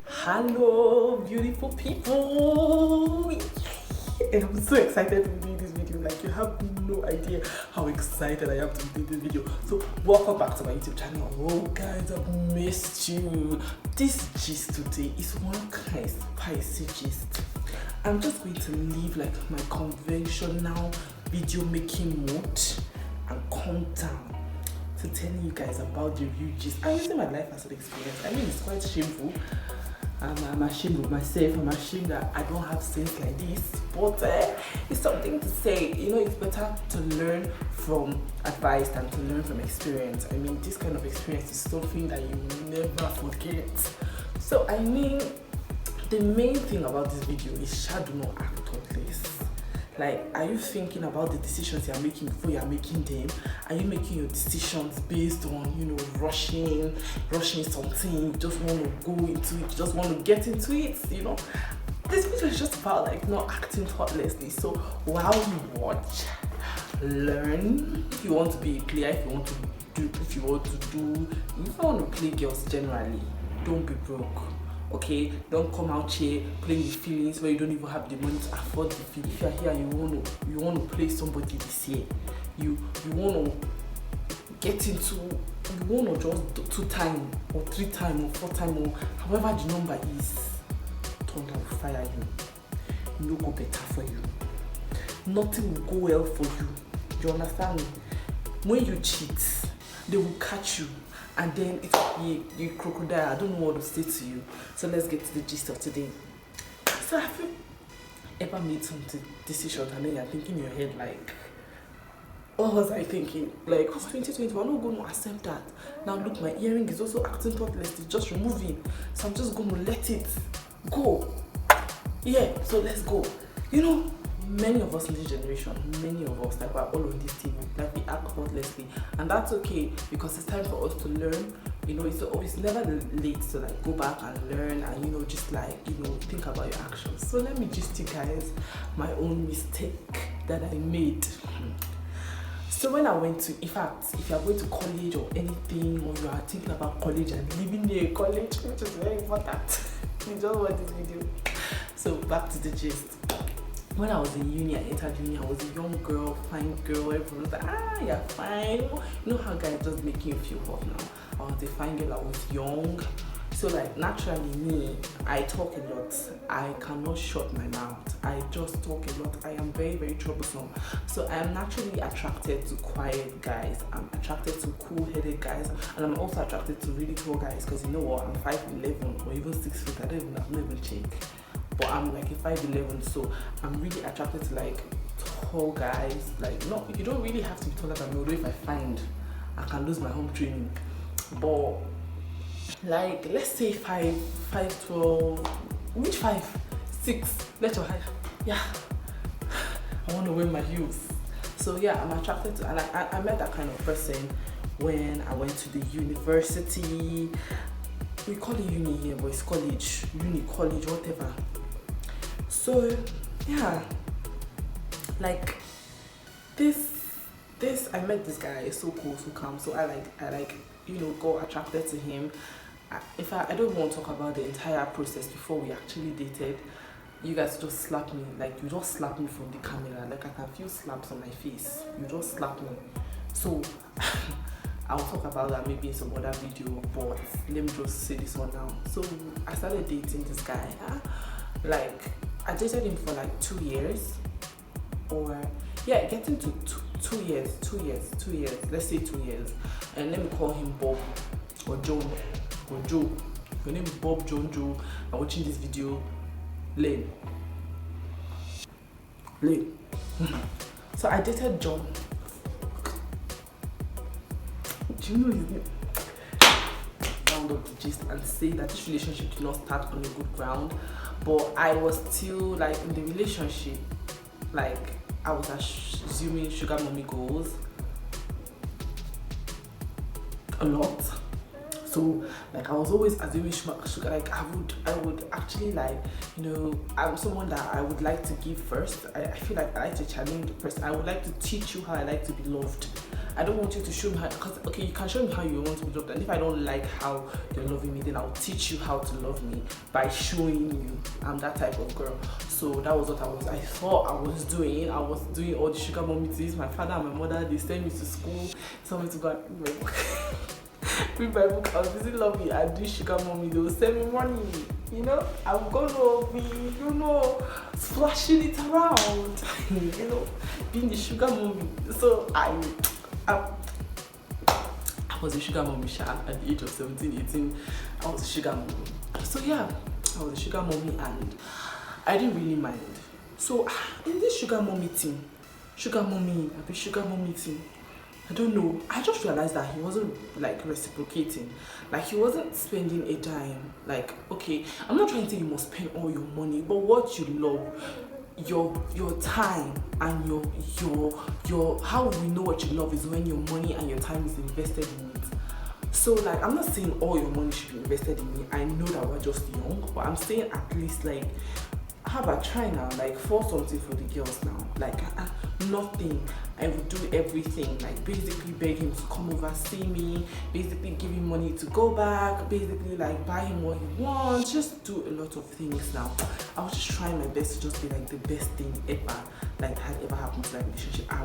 Hello, beautiful people! I'm so excited to be doing this video. Like, you have no idea how excited I am to do this video. So, welcome back to my YouTube channel. Oh, guys, I've missed you. This gist today is one kind of spicy gist. I'm just going to leave like my conventional video making mode and come down to telling you guys about the real gist. I'm using my life as an experience. I mean, it's quite shameful. I'm ashamed of myself. I'm ashamed that I don't have sense like this, but it's something to say. You know, it's better to learn from advice than to learn from experience. I mean, this kind of experience is something that you never forget. So I mean, the main thing about this video is do not act thoughtless. Like, are you thinking about the decisions you're making before you're making them? Are you making your decisions based on, you know, rushing something? You just want to go into it, you just want to get into it, you know? This video is just about like not acting thoughtlessly. So while you watch, learn. If you want to be a player, if you want to want to play girls generally, don't be broke. Okay, don't come out here playing with feelings where you don't even have the money to afford the fee. If you're here and you want to play somebody this year, you want to get into, you want to just do 2 times or 3 times or 4 times or however the number is, thunder will fire you. No go better for you. Nothing will go well for you. You understand me? When you cheat, they will catch you. And then it's you crocodile. I don't know what to say to you. So let's get to the gist of today. So have you ever made some decisions and then you're thinking in your head like, what was I thinking? Like, oh, 2020, I'm not going to accept that. Now look, my earring is also acting thoughtlessly, just removing. So I'm just going to let it go. Yeah, so let's go. You know, many of us in this generation, many of us, like, we're all on this team, like, we act thoughtlessly, and that's okay because it's time for us to learn. You know, it's never late to like go back and learn and, you know, just like, you know, think about your actions. So let me just you guys my own mistake that I made. So when I went to, in fact, if you're going to college or anything, or you are thinking about college and living near college, which is very important, you just watch this video. So back to the gist. When I was in uni, I entered uni, I was a young girl, fine girl, everyone was like, you're fine. You know how guys just making you feel hot now. I was a fine girl, I was young. So like, naturally me, I talk a lot. I cannot shut my mouth. I just talk a lot. I am very, very troublesome. So I am naturally attracted to quiet guys. I'm attracted to cool-headed guys. And I'm also attracted to really tall guys because you know what, I'm 5'11" or even 6 feet. I've never checked. But I'm like a 5'11", so I'm really attracted to like tall guys. Like, no, you don't really have to be taller than me, although if I find I can lose my home training. But like, let's say 5'12", which 5'6", let your height. Yeah, I want to wear my heels. So yeah, I'm attracted to, and I met that kind of person when I went to the university. We call it uni here, but it's college, college, whatever. So yeah, like this I met this guy, so cool, so calm. So I like you know, got attracted to him. In fact, I don't want to talk about the entire process before we actually dated. You guys just slap me, like you just slap me from the camera, like I can feel slaps on my face. You just slap me. So I'll talk about that maybe in some other video, but let me just say this one now. So I started dating this guy. Like, I dated him for like 2 years, or yeah, getting to 2 years. Let's say 2 years, and let me call him Bob or John or Joe. Your name is Bob, John, Joe. I'm watching this video. Lane. So I dated John. Do you know his name? Round up the gist and say that this relationship did not start on a good ground, but I was still like in the relationship, like I was assuming sugar mommy goals a lot. So like I was always assuming sugar, like I would actually, like, you know, I'm someone that I would like to give first. I feel like I like to challenge the person. I would like to teach you how I like to be loved. I don't want you to show me how, because okay, you can show me how you want to be loved, and if I don't like how you're loving me, then I'll teach you how to love me by showing you. I'm that type of girl. So that was what I thought I was doing. I was doing all the sugar mommy things. My father and my mother, they sent me to school, told me to go and read my book. Read my book. I was busy loving. I do sugar mommy. They will send me money. You know, I'm gonna be, you know, splashing it around. You know, being the sugar mommy. So I was a sugar mommy at the age of 17, 18. I was a sugar mommy. So yeah, I was a sugar mommy and I didn't really mind. So in this sugar mommy thing, I don't know, I just realized that he wasn't like reciprocating. Like he wasn't spending a dime. Like, okay, I'm not trying to say you must spend all your money, but what you love, your time and your how we know what you love is when your money and your time is invested in it. So like, I'm not saying all your money should be invested in me. I know that we're just young, but I'm saying at least like, how about try now, like for something for the girls now, like nothing. I would do everything, like basically beg him to come over, see me, basically give him money to go back, basically like buy him what he wants, just do a lot of things now. I was just trying my best to just be like the best thing ever, like had ever happened to that relationship. I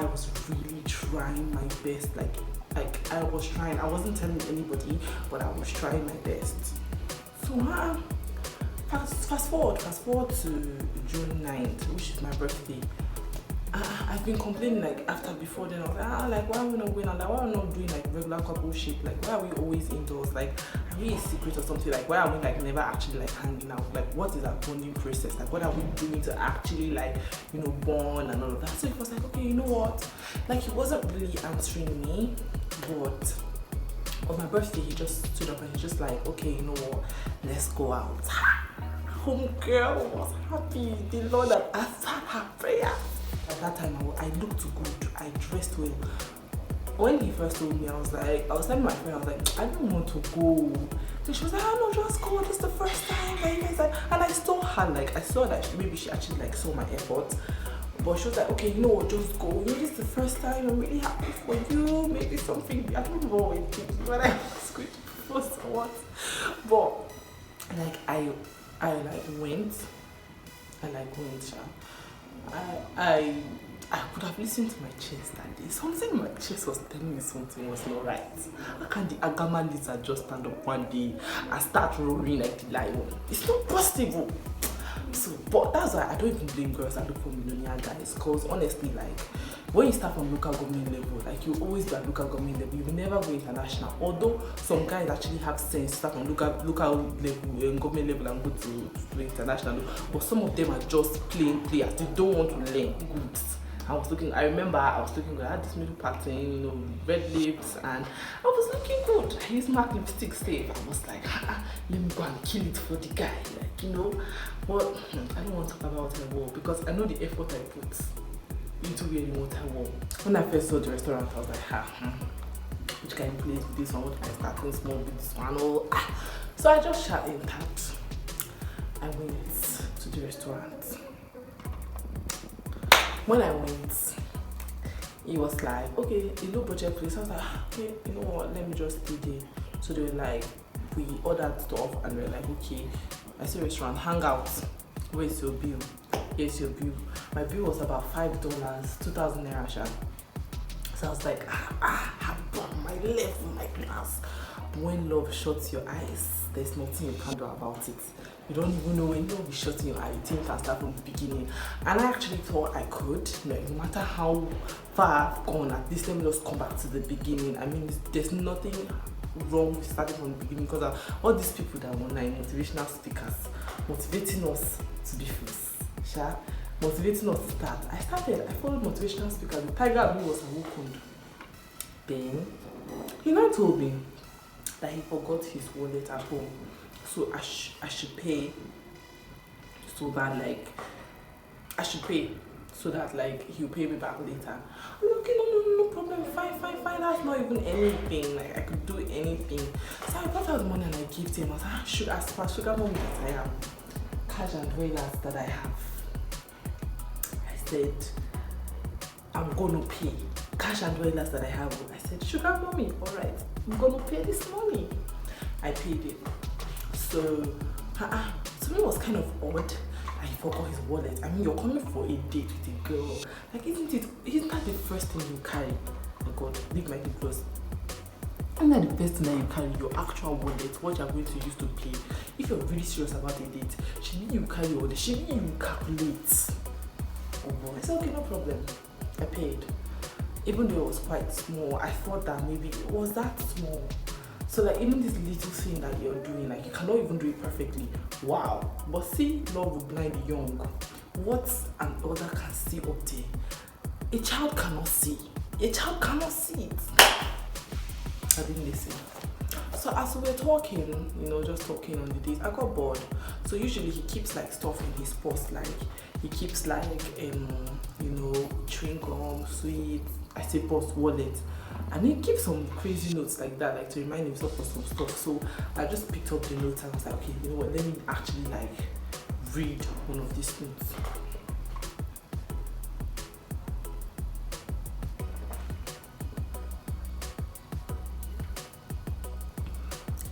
was really trying my best, like I was trying. I wasn't telling anybody, but I was trying my best. So fast forward to June 9th, which is my birthday. I've been complaining like before then. I was like, why are we not going out? Like, why are we not doing like regular couple shit? Like, why are we always indoors? Like, are we a secret or something? Like, why are we like never actually like hanging out? Like, what is our bonding process? Like, what are we doing to actually like, you know, bond and all of that? So it was like, okay, you know what? Like, he wasn't really answering me, but on my birthday, he just stood up and he's just like, okay, you know what? Let's go out. Homegirl was happy. The Lord had answered her prayer. At that time, I looked good. I dressed well. When he first told me, I was telling my friend, I was like, I don't want to go. So she was like, oh no, just go. This is the first time. And I saw her, like, I saw that maybe she actually like saw my effort. But she was like, okay, you know what, just go. You know, this is the first time. I'm really happy for you. Maybe something. I don't know what it is when I was going to propose or what. But like I went. I could have listened to my chest that day. Something in my chest was telling me something was not right. How can the Agama lizard just stand up one day and start roaring like the lion? It's not possible. So, but that's why I don't even blame girls that look for millionaire guys. Because honestly, like, when you start from local government level, like you always be at local government level, you will never go international. Although some guys actually have sense to start from local level, government level and go to international. But some of them are just plain players. They don't want to learn good. I remember I was looking good. I had this middle pattern, you know, red lips, and I was looking good. I used MAC lipstick safe. I was like, let me go and kill it for the guy, like, you know. But I don't want to talk about what I wore because I know the effort I put into wearing what I wore. When I first saw the restaurant, I was like, which kind of place with this one? What kind of starting small with this one? Oh, So I just shut in that. I went to the restaurant. When I went, he was like, okay, a low budget place. I was like, okay, you know what, let me just stay there. So they were like, we ordered stuff and we were like, okay, I see a restaurant, hang out. Where's your bill? Here's your bill. My bill was about $5, 2,000 naira. So I was like, I bought my left my glass. But when love shuts your eyes, there's nothing you can do about it. You don't even know when love is shutting your eye. You think you can start from the beginning. And I actually thought I could. No matter how far I've gone, at least let me just come back to the beginning. I mean, there's nothing wrong with starting from the beginning because all these people that were like motivational speakers motivating us to be first, motivating us to start. I followed motivational speakers. The tiger of me was awoken. Then he now told me that he forgot his wallet at home, so I should pay so that like he'll pay me back later. I'm like, okay, no problem, fine, that's not even anything, like I could do anything. So I got out the money and I gave him. I was like, as sugar mommy that I am, cash and dollars that I have, I said, I'm gonna pay. cash and dollars that I have. I said, sugar mommy, all right, I'm gonna pay this money. I paid it. So to me it was kind of odd. I forgot his wallet. I mean, you're coming for a date with a girl. Like, isn't that the first thing you carry? Oh God, leave my lip gloss. Isn't that the best thing that you carry? Your actual wallet, what you're going to use to pay. If you're really serious about a date, should you carry your wallet? Should you calculate? Oh boy. I said, okay, no problem. I paid. Even though it was quite small, I thought that maybe it was that small. So like, even this little thing that you're doing, like, you cannot even do it perfectly. Wow. But see, love will blind the young. What an elder can see up there, a child cannot see. A child cannot see it. I didn't listen. So as we were talking, just talking on the date, I got bored. So usually he keeps like stuff in his purse, like he keeps like chewing gum, sweets, I say purse, wallet, and he keeps some crazy notes like that, like to remind himself of some stuff. So I just picked up the notes and I was like, okay, you know what? Let me actually like read one of these notes.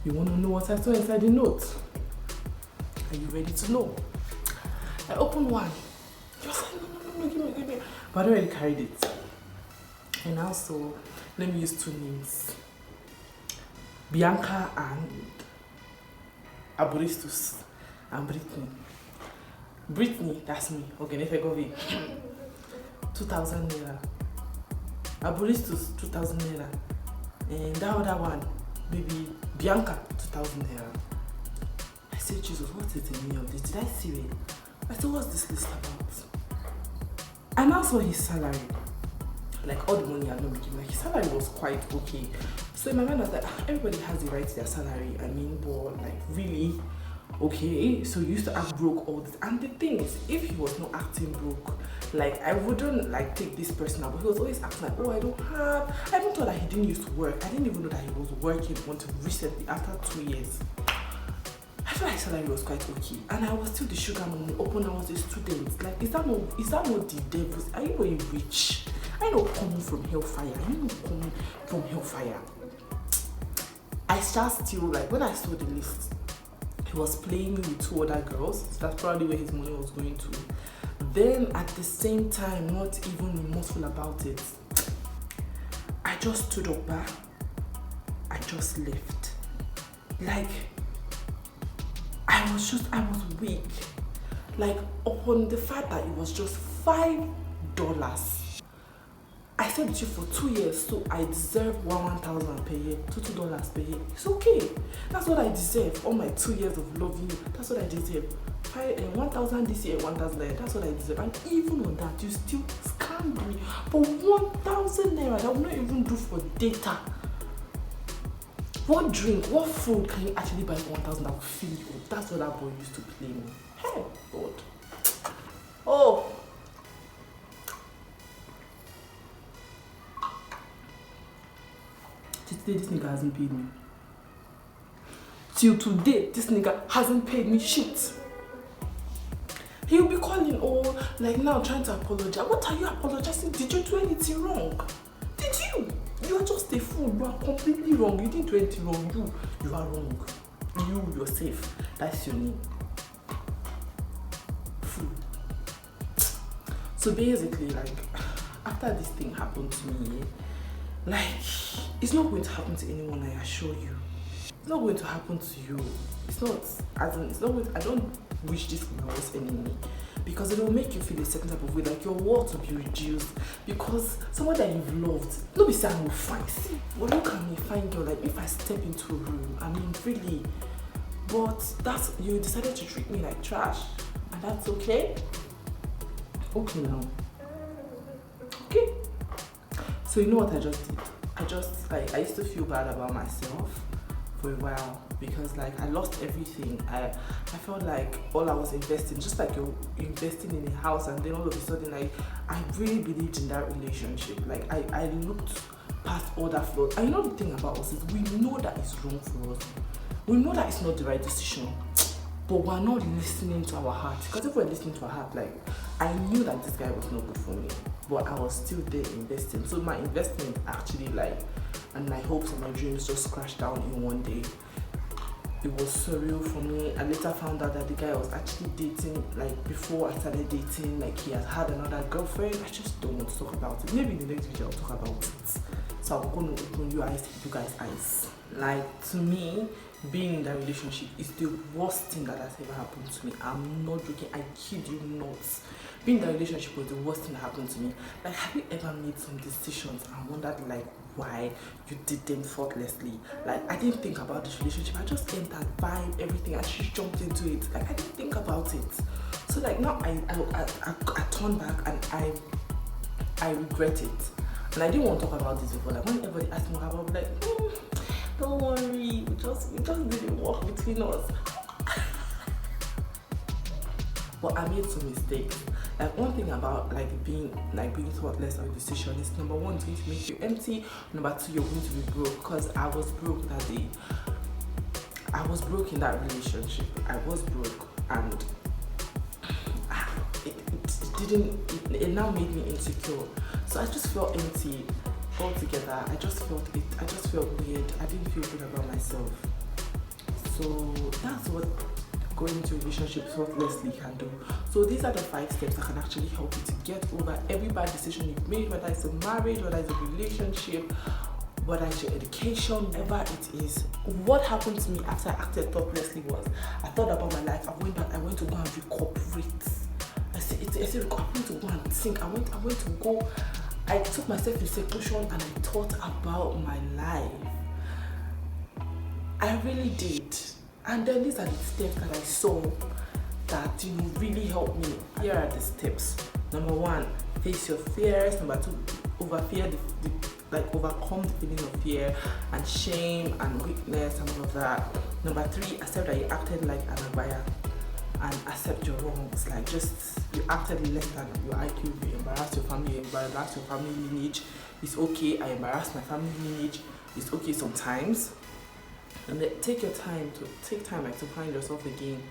You want to know what I saw inside the note? Are you ready to know? I opened one. He was like, no, give me. But I already carried it. And also, let me use two names. Bianca and Aburistus and Brittany. Brittany, that's me. Okay, if I go with 2,000 naira. Aburistus, 2,000 naira. And that other one, maybe Bianca, 2,000 naira. I said, Jesus, what is the meaning of this? Did I see it? I said, what's this list about? And also his salary. Like all the money I'm not making, like his salary was quite okay. So in my mind I was like, everybody has the right to their salary. I mean, but like really, okay, so you used to act broke all this. And the thing is, if he was not acting broke, like I wouldn't like take this person out, but he was always acting like, oh, I don't have. I even thought that he didn't used to work. I didn't even know that he was working until recently, after 2 years. I feel like salary was quite okay, and I was still the sugar mommy. Open, I was a student. Like, is that not the devil's? Are you very rich? I know coming from hellfire. I know coming from hellfire. I just still like when I saw the list, he was playing with two other girls. So that's probably where his money was going to. Then at the same time, not even remorseful about it, I just stood up back. I just left. Like, I was weak. Like, upon the fact that it was just $5. I stayed with you for 2 years, so I deserve $1,000 per year, $2 per year. It's okay. That's what I deserve. All my 2 years of loving you, that's what I deserve. 1,000 this year, 1,000 naira, that's what I deserve. And even on that, you still scammed me for 1,000 naira. That will not even do for data. What drink, what food can you actually buy for 1,000 that will fill you up? That's what that boy used to play me. Hey, God. Oh. Till today, this nigga hasn't paid me. Till today, this nigga hasn't paid me shit. He'll be calling, oh, like now trying to apologize. What are you apologizing? Did you do anything wrong? Did you? You are just a fool. You are completely wrong. You didn't do anything wrong. You are wrong. You're safe. That's your name. Fool. So basically, like, after this thing happened to me, like, it's not going to happen to anyone, I assure you. It's not going to happen to you. It's not going to, I don't wish this for my worst enemy, because it will make you feel a certain type of way, like your worth will be reduced, because someone that you've loved, don't be saying I'm fine. See, well, look at me, fine girl, like if I step into a room, I mean, really, but that's, you decided to treat me like trash, and that's okay? Okay now. Okay. So you know what I just did? I used to feel bad about myself for a while, because like I lost everything. I felt like all I was investing, just like you're investing in a house, and then all of a sudden I really believed in that relationship. Like I looked past all that flaws. And you know the thing about us is we know that it's wrong for us. We know that it's not the right decision, but we're not listening to our heart. Because if we're listening to our heart, like I knew that this guy was not good for me, but I was still there investing. So my investment actually, like, and my hopes and my dreams just crashed down in one day. It was surreal for me. I later found out that the guy was actually dating, like, before I started dating, like, he had another girlfriend. I just don't want to talk about it. Maybe in the next video I'll talk about it. So I'm going to open you guys' eyes. Like, to me, being in that relationship is the worst thing that has ever happened to me. I'm not joking, I kid you not. Being in that relationship was the worst thing that happened to me. Like, have you ever made some decisions and wondered, like, why you did them thoughtlessly? Like, I didn't think about this relationship, I just entered, vibe, everything, I just jumped into it. Like, I didn't think about it. So like now I turn back and I regret it. And I didn't want to talk about this before. Like, when everybody asked me about, like, don't worry, we just didn't work between us. But I made some mistakes. Like, one thing about being thoughtless on a decision is, number one, it's going to make you empty. Number two, you're going to be broke. Because I was broke that day. I was broke in that relationship. I was broke, and it now made me insecure. So I just felt empty altogether. I just felt weird. I didn't feel good about myself. So that's what going into a relationship thoughtlessly can do. So these are the 5 steps that can actually help you to get over every bad decision you've made, whether it's a marriage, whether it's a relationship, whether it's your education, whatever it is. What happened to me after I acted thoughtlessly was, I thought about my life. I went to go and recuperate. I said I went to go and think. I took myself in seclusion and I thought about my life. I really did. And then these are the steps that I saw that really helped me. Here are the steps. Number 1, face your fears. Number 2, overcome the feeling of fear and shame and weakness and all of that. Number 3, accept that you acted like an abaya and accept your wrongs. Like, just you acted less than your IQ. You embarrassed your family. You embarrassed your family lineage. It's okay. I embarrassed my family lineage. It's okay sometimes. And then take time to find yourself again.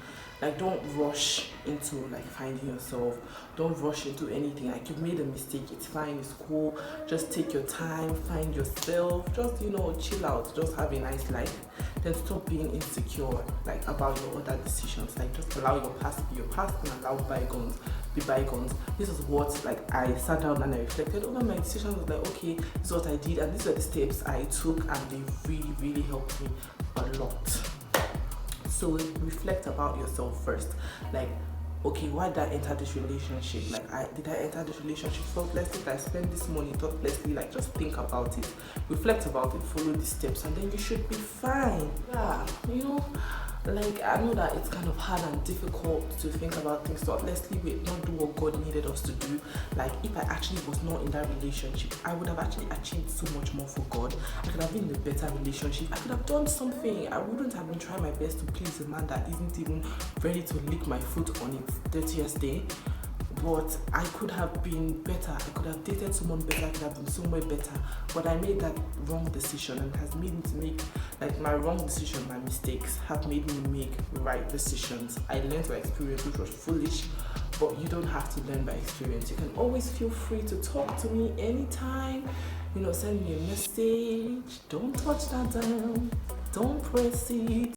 Like, don't rush into finding yourself. Don't rush into anything. Like, you've made a mistake, it's fine, it's cool. Just take your time, find yourself. Just chill out. Just have a nice life. Then stop being insecure about your other decisions. Like, just allow your past be your past and allow bygones be bygones. This is what I sat down and I reflected over my decisions. I was like, okay, this is what I did, and these are the steps I took, and they really, really helped me a lot. So reflect about yourself first. Like, okay, why did I enter this relationship? Did I enter this relationship thoughtlessly? Did I spend this money thoughtlessly? Just think about it, reflect about it, follow the steps, and then you should be fine. Yeah, I know that it's kind of hard and difficult to think about things thoughtlessly. We not do what God needed us to do. If I actually was not in that relationship, I would have actually achieved so much more for God. I could have been in a better relationship. I could have done something. I wouldn't have been trying my best to please a man that isn't even ready to lick my foot on its 30th day. But I could have been better. I could have dated someone better. I could have been somewhere better. But I made that wrong decision, and it has made me to make my wrong decision, my mistakes have made me make right decisions. I learned by experience, which was foolish, but you don't have to learn by experience. You can always feel free to talk to me anytime. Send me a message. Don't touch that dial. Don't press it.